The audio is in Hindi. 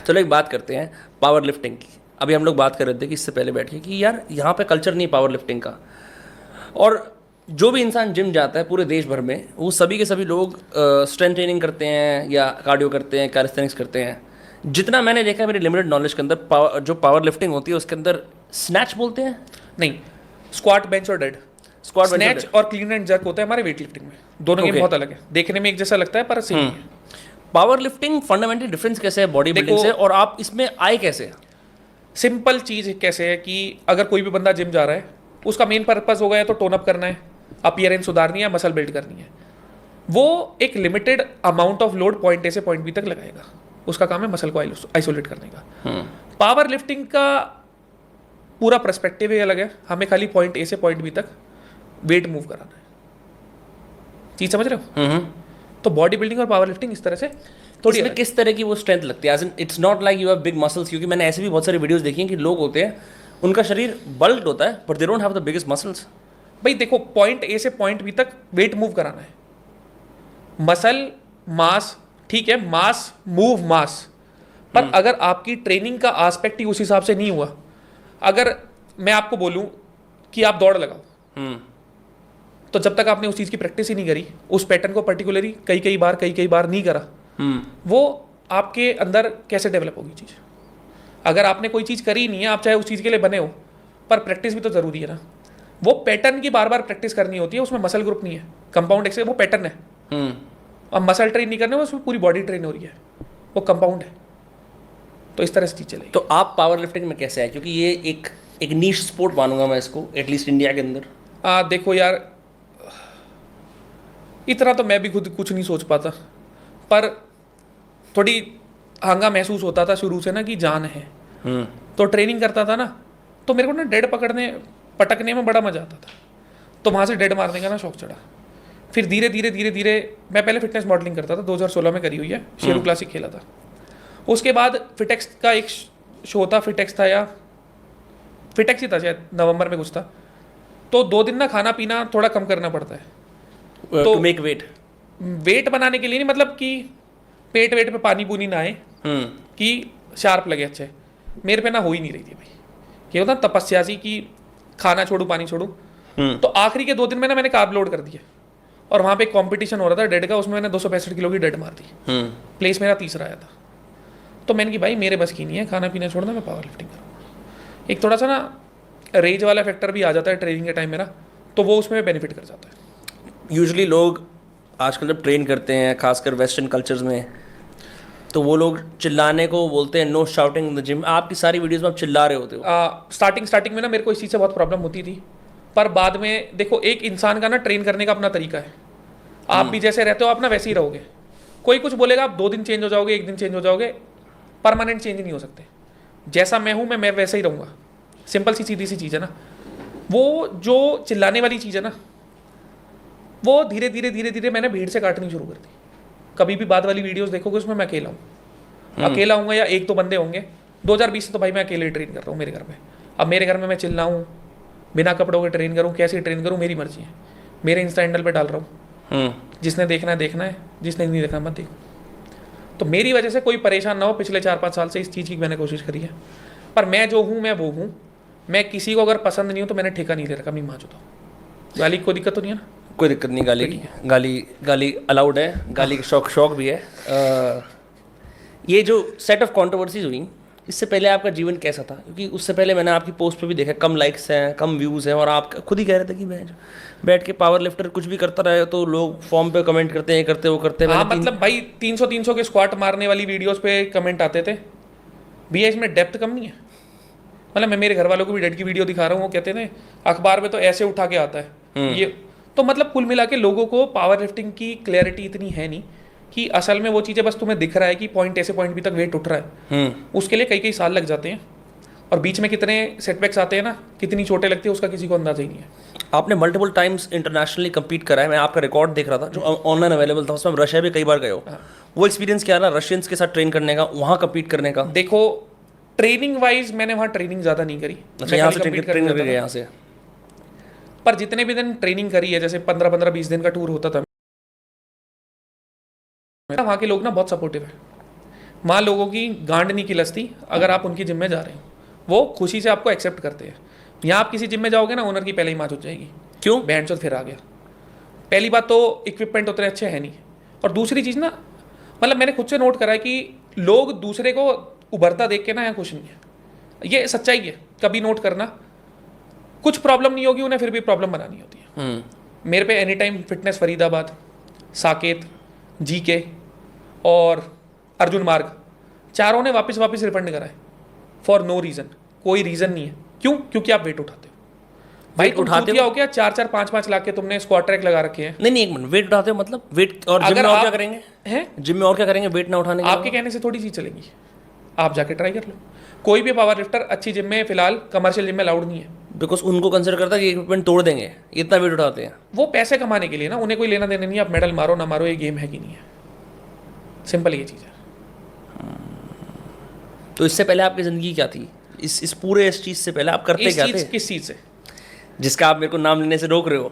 चलो एक बात करते हैं पावर लिफ्टिंग की। अभी हम लोग बात कर रहे थे कि इससे पहले बैठ के कि यार यहाँ पे कल्चर नहीं पावर लिफ्टिंग का। और जो भी इंसान जिम जाता है पूरे देश भर में, वो सभी के सभी लोग स्ट्रेंथ ट्रेनिंग करते हैं या कार्डियो करते हैं, कैलिस्थेनिक्स करते हैं। जितना मैंने देखा है मेरी लिमिटेड नॉलेज के अंदर, जो पावर लिफ्टिंग होती है उसके अंदर स्नैच बोलते हैं। नहीं, स्क्वाट, बेंच और डेड। स्क्वाट, स्नैच और क्लीन एंड जर्क होता है हमारे वेट लिफ्टिंग में। दोनों गेम Okay. बहुत अलग है, देखने में एक जैसा लगता है पर सेम है। पावर लिफ्टिंग फंडामेंटली डिफरेंस कैसे है बॉडी बिल्डिंग देखो- से, और आप इसमें आए कैसे? सिंपल चीज कैसे है कि अगर कोई भी बंदा जिम जा रहा है, उसका मेन पर्पस होगा या तो टोन अप करना है, अपीयरेंस सुधारनी है, मसल बिल्ड करनी है। वो एक limited amount of load point A से पॉइंट बी तक लगाएगा। उसका काम है मसल को आइसोलेट करने का। पावर लिफ्टिंग का पूरा पर्सपेक्टिव ही अलग है। हमें खाली पॉइंट ए से पॉइंट बी तक वेट मूव कराना है। चीज समझ रहे हो? तो बॉडी बिल्डिंग और पावर लिफ्टिंग इस तरह से थोड़ी इसमें किस तरह की वो स्ट्रेंथ लगती है? It's not like you have big muscles, क्योंकि मैंने ऐसे भी बहुत सारी वीडियोस देखी हैं कि लोग होते हैं उनका शरीर बल्क्ड होता है but they don't have the biggest muscles. भाई देखो, पॉइंट ए से पॉइंट बी तक वेट मूव कराना है। मसल मास, ठीक है, मास मूव मास, पर अगर आपकी ट्रेनिंग का एस्पेक्ट ही उस हिसाब से नहीं हुआ, अगर मैं आपको बोलूं कि आप दौड़ लगाओ, तो जब तक आपने उस चीज की प्रैक्टिस ही नहीं करी, उस पैटर्न को पर्टिकुलरली कई कई बार नहीं करा, वो आपके अंदर कैसे डेवलप होगी चीज? अगर आपने कोई चीज करी नहीं है, आप चाहे उस चीज के लिए बने हो, पर प्रैक्टिस भी तो जरूरी है ना। वो पैटर्न की बार बार प्रैक्टिस करनी होती है। उसमें मसल ग्रुप नहीं है, कंपाउंड एक्सरसाइज, वो पैटर्न है। और मसल ट्रेन नहीं करने में, उसमें पूरी बॉडी ट्रेन हो रही है, वो कंपाउंड है। तो इस तरह से चीज चलेगी। तो आप पावर लिफ्टिंग में कैसे आए? क्योंकि ये एक नीश स्पोर्ट मानूंगा मैं इसको, एटलीस्ट इंडिया के अंदर। देखो यार, इतना तो मैं भी खुद कुछ नहीं सोच पाता, पर थोड़ी हंगा महसूस होता था शुरू से ना कि जान है। तो ट्रेनिंग करता था ना, तो मेरे को ना डेड पटकने में बड़ा मजा आता था। तो वहाँ से डेड मारने का ना शौक चढ़ा। फिर धीरे धीरे मैं पहले फिटनेस मॉडलिंग करता था, 2016 में करी हुई है, शेरू क्लासिक खेला था। उसके बाद फिटेक्स का एक शो था, फिटेक्स था या फिटेक्स ही था शायद, नवंबर में कुछ था। तो 2 दिन ना खाना पीना थोड़ा कम करना पड़ता है टू मेक वेट बनाने के लिए, नहीं मतलब कि पेट वेट पे पानी पूनी ना आए, कि शार्प लगे अच्छे। मेरे पे ना हो ही नहीं रही थी भाई। क्या होता तपस्या सी कि खाना छोड़ू पानी छोड़ू। तो आखिरी के 2 दिन में ना मैंने कार्ब लोड कर दिया, और वहाँ पे एक कॉम्पिटिशन हो रहा था डेड का, उसमें मैंने 265 किलो की डेड मार दी। प्लेस मेरा तीसरा आया था। तो मैंने कि भाई मेरे बस की नहीं है खाना पीना छोड़ना, मैं पावर लिफ्टिंग करूँगा। एक थोड़ा सा ना रेज वाला फैक्टर भी आ जाता है ट्रेनिंग के टाइम में ना, तो वो उसमें बेनिफिट कर जाता है। यूजुअली लोग आजकल जब ट्रेन करते हैं, खासकर वेस्टर्न कल्चर्स में, तो वो लोग चिल्लाने को बोलते हैं, no shouting in the gym. आपकी सारी वीडियोस में आप चिल्ला रहे होते हो। स्टार्टिंग में ना मेरे को इस चीज़ से बहुत प्रॉब्लम होती थी, पर बाद में देखो, एक इंसान का ना ट्रेन करने का अपना तरीका है। आप भी जैसे रहते हो आप ना वैसे ही रहोगे। कोई कुछ बोलेगा, आप 2 दिन चेंज हो जाओगे, 1 दिन चेंज हो जाओगे, परमानेंट चेंज नहीं हो सकते। जैसा मैं हूँ मैं वैसे ही रहूँगा। सिंपल सी सीधी सी चीज़ है ना। वो जो चिल्लाने वाली चीज़ है ना, वो धीरे धीरे मैंने भीड़ से काटनी शुरू कर दी। कभी भी बाद वाली वीडियोस देखोगे, उसमें मैं अकेला हूँ, अकेला हूँगा या 1-2 बंदे होंगे। 2020 से तो भाई मैं अकेले ट्रेन कर रहा हूँ मेरे घर में। अब मेरे घर में मैं चिल्लाऊँ, बिना कपड़ों के ट्रेन करूँ, कैसे ट्रेन करूँ, मेरी मर्जी है। मेरे इंस्टा हैंडल पे डाल रहा हूँ, जिसने देखना है, जिसने नहीं देखना मत देखो। तो मेरी वजह से कोई परेशान ना हो। पिछले 4-5 साल से इस चीज़ की मैंने कोशिश करी है, पर मैं जो हूँ मैं वो हूँ। मैं किसी को अगर पसंद नहीं हूँ तो मैंने ठेका नहीं ले रखा, मैं माँ चुता हूँ। गाली की कोई दिक्कत तो नहीं है ना? कोई दिक्कत नहीं गाली की। गाली अलाउड है, गाली का शौक भी है। ये जो सेट ऑफ कंट्रोवर्सीज हुई, इससे पहले आपका जीवन कैसा था? क्योंकि उससे पहले मैंने आपकी पोस्ट पे भी देखा, कम लाइक्स हैं, कम व्यूज़ हैं, और आप खुद ही कह रहे थे कि मैं बैठ के पावर लिफ्टर कुछ भी करता रहे तो लोग फॉर्म पे कमेंट करते हैं, करते वो करते हैं। हाँ, मतलब भाई 300 के स्क्वाट मारने वाली वीडियोस पे कमेंट आते थे, भैया इसमें डेप्थ कम नहीं है। मतलब मैं मेरे घर वालों को भी डेड की वीडियो दिखा रहा हूँ, वो कहते थे अखबार में तो ऐसे उठा के आता है ये। तो मतलब कुल मिला के लोगों को पावर लिफ्टिंग की क्लैरिटी इतनी है नहीं कि असल में वो चीज़ें बस तुम्हें दिख रहा है कि पॉइंट ए से पॉइंट बी तक वेट उठ रहा है। उसके लिए कई साल लग जाते हैं, और बीच में कितने सेटबैक्स आते हैं ना, कितनी चोटें लगती है, उसका किसी को अंदाजा ही नहीं है। आपने मल्टीपल टाइम्स इंटरनेशनली कम्पीट करा है। मैं आपका रिकॉर्ड देख रहा था जो ऑनलाइन अवेलेबल था, उसमें रशिया भी कई बार गए हो। वो एक्सपीरियंस क्या रहा रशियंस के साथ ट्रेन करने का, वहाँ कम्पीट करने का? देखो, ट्रेनिंग वाइज मैंने वहाँ ट्रेनिंग ज़्यादा नहीं करी। अच्छा, यहाँ से ट्रेन करके गए यहाँ से? पर जितने भी दिन ट्रेनिंग करी है, जैसे 15-20 दिन का टूर होता था, वहाँ के लोग ना बहुत सपोर्टिव है। वहाँ लोगों की गांड नहीं किलसती अगर आप उनकी जिम में जा रहे हो, वो खुशी से आपको एक्सेप्ट करते हैं। यहाँ आप किसी जिम में जाओगे ना, ओनर की पहले ही मात हो जाएगी, क्यों? बैंड चौथ फिर आ गया। पहली बात तो इक्विपमेंट उतने अच्छे हैं नहीं, और दूसरी चीज़ ना, मतलब मैंने खुद से नोट करा है कि लोग दूसरे को उभरता देख के ना यहाँ खुश नहीं है, ये सच्चाई है। कभी नोट करना, कुछ प्रॉब्लम नहीं होगी उन्हें, फिर भी प्रॉब्लम बनानी होती है। मेरे पे any time fitness Faridabad, Saket, GK और अर्जुन मार्ग, चारों ने वापस रिफंड कराए फॉर नो रीज़न। कोई रीज़न नहीं है। क्यों? क्योंकि आप वेट उठाते हो। भाई तुम उठाते हो क्या 4-4, 5-5 लाख के तुमने स्क्वाट ट्रैक लगा रखे हैं। नहीं, एक मिनट, वेट उठाते हो मतलब वेट, और जिम में और क्या करेंगे? हैं जिम में और क्या करेंगे वेट ना उठाने के आपके कहने से थोड़ी चीज़ चलेगी, आप जाके ट्राई कर लो। कोई भी पावर लिफ्टर अच्छी जिम में, फिलहाल कमर्शियल जिम में अलाउड नहीं है। बिकॉज उनको कंसिडर करता है कि इक्विपमेंट तोड़ देंगे, इतना वेट उठाते हैं। वो पैसे कमाने के लिए ना, उन्हें कोई लेना देना नहीं है, आप मेडल मारो ना मारो, ये गेम है कि नहीं है, सिंपल ये चीज़ है। तो इससे पहले आपकी ज़िंदगी क्या थी? इस पूरे इस चीज़ से पहले आप करते क्या थे? किस चीज़ से? जिसका आप मेरे को नाम लेने से रोक रहे हो।